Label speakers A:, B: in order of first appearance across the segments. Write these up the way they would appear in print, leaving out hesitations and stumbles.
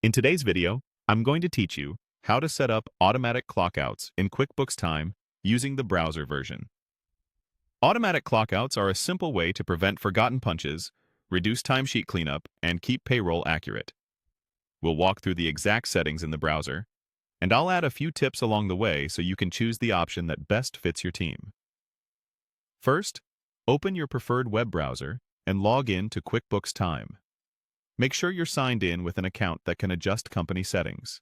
A: In today's video, I'm going to teach you how to set up automatic clockouts in QuickBooks Time using the browser version. Automatic clockouts are a simple way to prevent forgotten punches, reduce timesheet cleanup, and keep payroll accurate. We'll walk through the exact settings in the browser, and I'll add a few tips along the way so you can choose the option that best fits your team. First, open your preferred web browser and log in to QuickBooks Time. Make sure you're signed in with an account that can adjust company settings.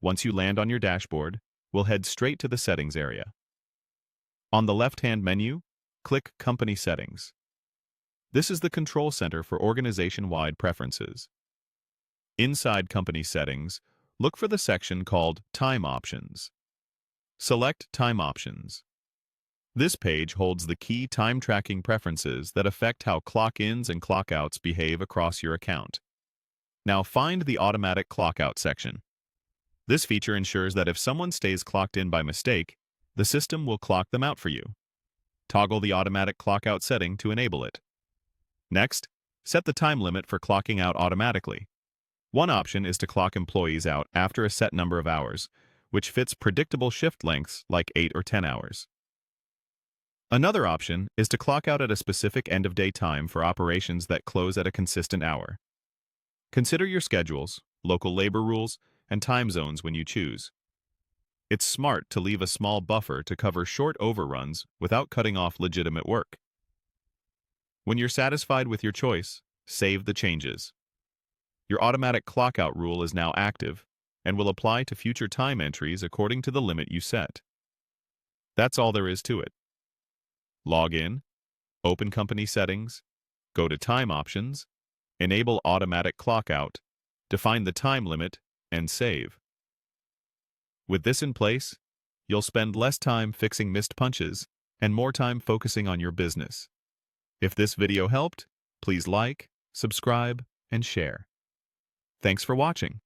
A: Once you land on your dashboard, we'll head straight to the Settings area. On the left-hand menu, click Company Settings. This is the control center for organization-wide preferences. Inside Company Settings, look for the section called Time Options. Select Time Options. This page holds the key time tracking preferences that affect how clock-ins and clock-outs behave across your account. Now find the Automatic Clock-Out section. This feature ensures that if someone stays clocked in by mistake, the system will clock them out for you. Toggle the Automatic Clock-Out setting to enable it. Next, set the time limit for clocking out automatically. One option is to clock employees out after a set number of hours, which fits predictable shift lengths like 8 or 10 hours. Another option is to clock out at a specific end-of-day time for operations that close at a consistent hour. Consider your schedules, local labor rules, and time zones when you choose. It's smart to leave a small buffer to cover short overruns without cutting off legitimate work. When you're satisfied with your choice, save the changes. Your automatic clockout rule is now active and will apply to future time entries according to the limit you set. That's all there is to it. Log in, open Company Settings, go to Time Options, enable Automatic Clockout, define the time limit, and save. With this in place, you'll spend less time fixing missed punches and more time focusing on your business. If this video helped, please like, subscribe, and share. Thanks for watching.